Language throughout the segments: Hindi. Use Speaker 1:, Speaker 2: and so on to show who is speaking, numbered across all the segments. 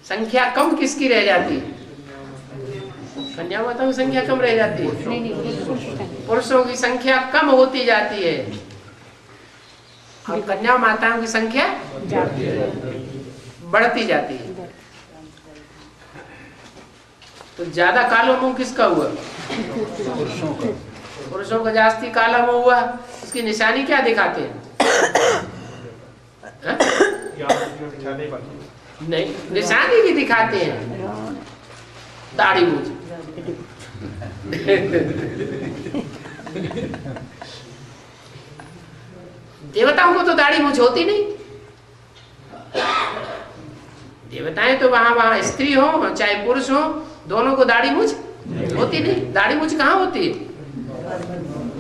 Speaker 1: संख्या कम किसकी रह जाती है? कन्या माताओं की संख्या कम रह जाती है, पुरुषों की संख्या कम होती जाती है और कन्या माताओं की संख्या बढ़ती जाती है। तो ज्यादा कालो मुंह किसका हुआ? पुरुषों का जास्ती काला मुंह हुआ। इसकी निशानी क्या दिखाते हैं? नहीं, निशानी भी दिखाते हैं, दाढ़ी मूंछ। देवताओं को तो दाढ़ी मूंछ होती नहीं। देवताएं तो वहां स्त्री हो चाहे पुरुष हो, दोनों को दाढ़ी मूंछ होती नहीं। दाढ़ी मूंछ कहाँ होती है?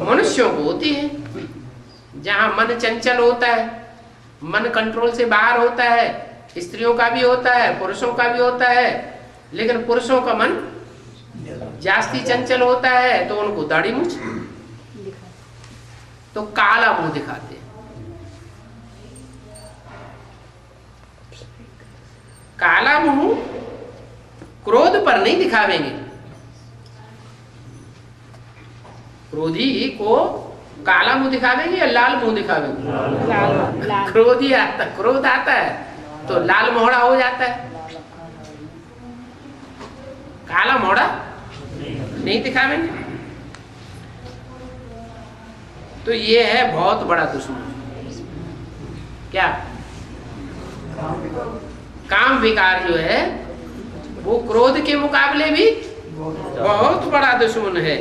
Speaker 1: मनुष्यों को होती है। जहां मन चंचल होता है, मन कंट्रोल से बाहर होता है, स्त्रियों का भी होता है, पुरुषों का भी होता है, लेकिन पुरुषों का मन जास्ती चंचल होता है तो उनको दाढ़ी मूंछ, तो काला मुंह दिखाते हैं। काला मुंह क्रोध पर नहीं दिखावेंगे। क्रोधी को काला मुंह दिखावेंगे या लाल मुंह दिखावेंगे? क्रोधी आता, क्रोध आता है तो लाल मोहड़ा हो जाता है, काला मोहड़ा नहीं दिखावेंगे। तो ये है बहुत बड़ा दुश्मन। क्या? काम विकार जो है वो क्रोध के मुकाबले भी बहुत बड़ा दुश्मन है,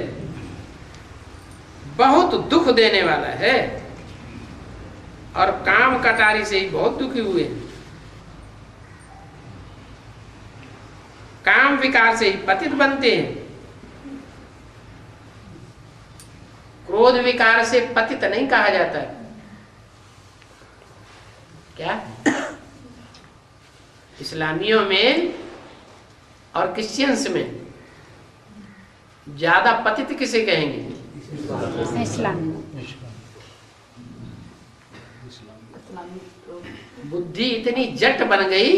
Speaker 1: बहुत दुख देने वाला है। और काम कटारी से ही बहुत दुखी हुए। काम विकार से ही पतित बनते हैं। क्रोध विकार से पतित नहीं कहा जाता है। क्या? इस्लामियों में और क्रिश्चियंस में ज्यादा पतित किसे कहेंगे? बुद्धि इतनी जट बन गई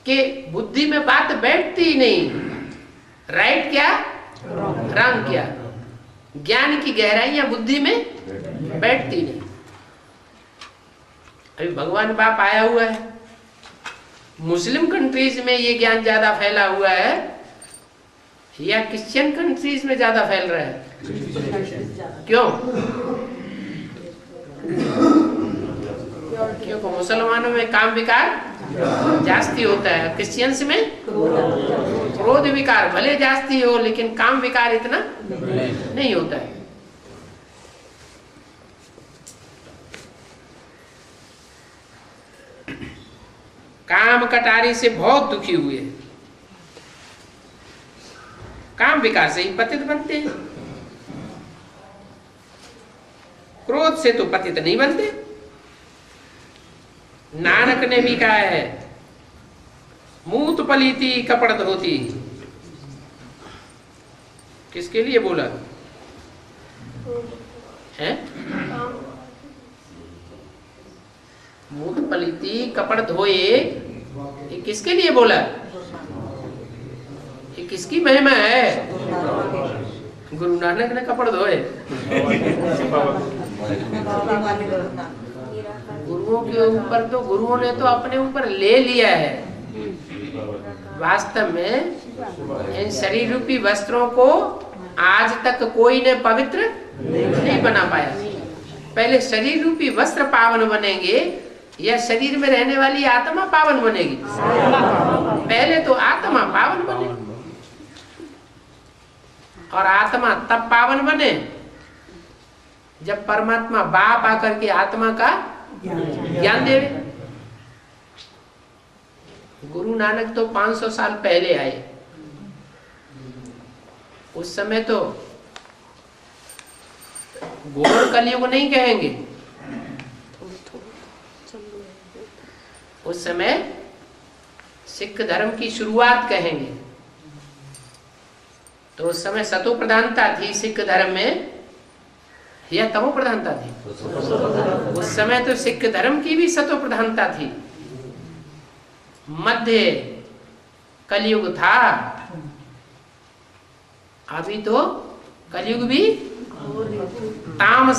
Speaker 1: कि बुद्धि में बात बैठती ही नहीं। राइट क्या रंग क्या, ज्ञान की गहराइयां बुद्धि में बैठती नहीं। अभी भगवान बाप आया हुआ है, मुस्लिम कंट्रीज में ये ज्ञान ज्यादा फैला हुआ है या क्रिश्चियन कंट्रीज में ज्यादा फैल रहा है? क्यों? क्योंकि मुसलमानों में काम विकार जास्ती होता है, क्रिश्चियंस में क्रोध विकार भले जास्ती हो लेकिन काम विकार इतना नहीं होता है। काम कटारी से बहुत दुखी हुए, काम विकार से ही पतित बनते हैं। क्रोध से तो पतित नहीं बनते। नानक ने भी कहा है, मूत पलीती कपड़ धोती। किसके लिए बोला है? मूत पलीती कपड़ धोए, ये किसके लिए बोला? ये किसकी महिमा है? गुरु नानक ने कपड़ धोए। गुरुओं के ऊपर तो गुरुओं ने तो अपने ऊपर ले लिया है। वास्तव में इन शरीर रूपी वस्त्रों को आज तक कोई ने पवित्र नहीं बना पाया। पहले शरीर रूपी वस्त्र पावन बनेंगे या शरीर में रहने वाली आत्मा पावन बनेगी? पहले तो आत्मा पावन बने, और आत्मा तब पावन बने जब परमात्मा बाप आकर के आत्मा का ज्ञान देवे। गुरु नानक तो 500 साल पहले आए। उस समय तो घोर कलयुग नहीं कहेंगे, उस समय सिख धर्म की शुरुआत कहेंगे। तो उस समय सतो प्रधानता थी सिख धर्म में या तमो प्रधानता थी? उस समय तो सिख धर्म की भी सतो प्रधानता थी। मध्य कलयुग था, अभी तो कलयुग भी तामसी